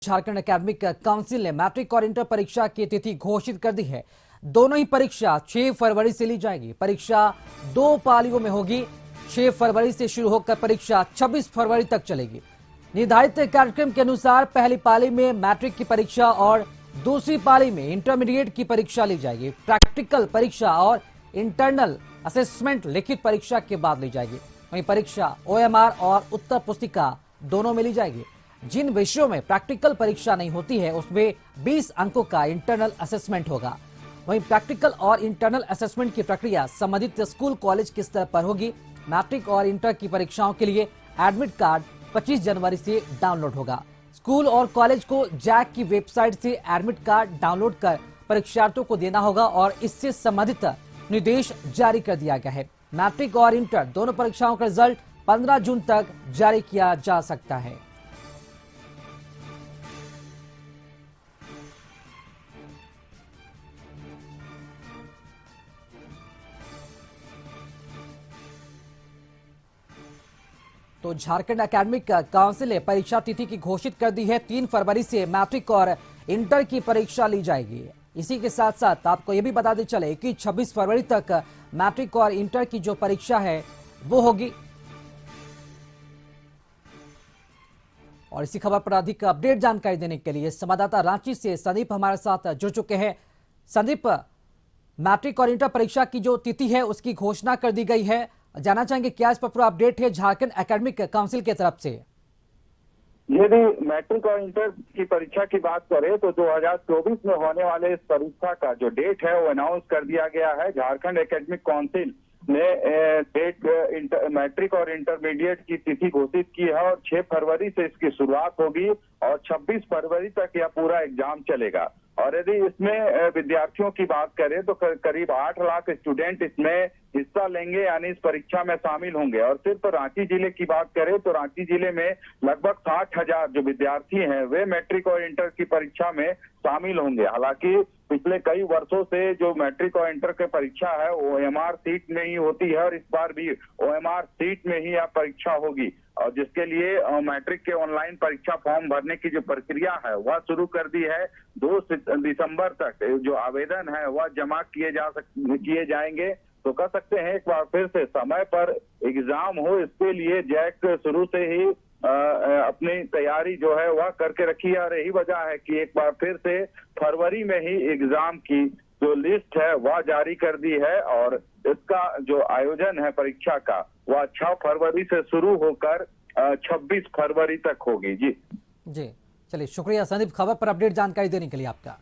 Jharkhand academic council ने matric और inter परीक्षा की तिथि घोषित कर दी है। दोनों ही परीक्षा 6 फरवरी से ली जाएगी। परीक्षा 2 पालियों में होगी। 6 फरवरी से शुरू होकर परीक्षा 26 फरवरी तक चलेगी। निर्धारित कार्यक्रम के अनुसार पहली पाली में मैट्रिक की परीक्षा और दूसरी पाली में इंटरमीडिएट की परीक्षा ली जाएगी। प्रैक्टिकल परीक्षा और इंटरनल असेसमेंट लिखित परीक्षा के बाद ली जाएगी। वहीं परीक्षा OMR और उत्तर पुस्तिका दोनों में ली जाएगी। जिन विषयों में प्रैक्टिकल परीक्षा नहीं होती है उसमें 20 अंकों का इंटरनल असेसमेंट होगा। वहीं प्रैक्टिकल और इंटरनल असेसमेंट की प्रक्रिया संबंधित स्कूल कॉलेज के स्तर पर होगी। मैट्रिक और इंटर की परीक्षाओं के लिए एडमिट कार्ड 25 जनवरी से डाउनलोड होगा। स्कूल और कॉलेज को जैक की वेबसाइट से एडमिट कार्ड डाउनलोड कर परीक्षार्थियों को देना होगा और इससे संबंधित निर्देश जारी कर दिया गया है। मैट्रिक और इंटर दोनों परीक्षाओं का रिजल्ट 15 जून तक जारी किया जा सकता है। तो झारखंड एकेडमिक काउंसिल ने परीक्षा तिथि की घोषित कर दी है। 3 फरवरी से मैट्रिक और इंटर की परीक्षा ली जाएगी। इसी के साथ साथ आपको यह भी बताते चले कि 26 फरवरी तक मैट्रिक और इंटर की जो परीक्षा है वो होगी। और इसी खबर पर अधिक अपडेट जानकारी देने के लिए संवाददाता रांची से संदीप हमारे साथ जुड़ चुके हैं। संदीप, मैट्रिक और इंटर परीक्षा की जो तिथि है उसकी घोषणा कर दी गई है। जानना चाहेंगे क्या इस पर पूरा अपडेट है झारखंड एकेडमिक काउंसिल की तरफ से? यदि मैट्रिक और इंटर की परीक्षा की बात करें तो 2024 में होने वाले इस परीक्षा का जो डेट है वो अनाउंस कर दिया गया है। झारखंड एकेडमिक काउंसिल ने डेट मैट्रिक और इंटरमीडिएट की तिथि घोषित की है और 6 फरवरी से इसकी शुरुआत होगी और 26 फरवरी तक यह पूरा एग्जाम चलेगा। और यदि इसमें विद्यार्थियों की बात करें तो करीब 8 लाख स्टूडेंट इसमें हिस्सा लेंगे, यानी इस परीक्षा में शामिल होंगे। और सिर्फ रांची जिले की बात करें तो रांची जिले में लगभग 60,000 जो विद्यार्थी हैं वे मैट्रिक और इंटर की परीक्षा में शामिल होंगे। हालांकि पिछले कई वर्षों से जो मैट्रिक और इंटर की परीक्षा है वो OMR सीट में ही होती है और इस बार भी OMR सीट में ही यह परीक्षा होगी। और जिसके लिए मैट्रिक के ऑनलाइन परीक्षा फॉर्म भरने की जो प्रक्रिया है वह शुरू कर दी है। 2 दिसंबर तक जो आवेदन है वह जमा किए जाएंगे। तो कह सकते हैं एक बार फिर से समय पर एग्जाम हो, इसके लिए जैक शुरू से ही अपनी तैयारी जो है वह करके रखी है। और यही वजह है कि एक बार फिर से फरवरी में ही एग्जाम की जो लिस्ट है वह जारी कर दी है और इसका जो आयोजन है परीक्षा का वह 6 फरवरी से शुरू होकर 26 फरवरी तक होगी। जी चलिए, शुक्रिया संदीप खबर पर अपडेट जानकारी देने के लिए आपका।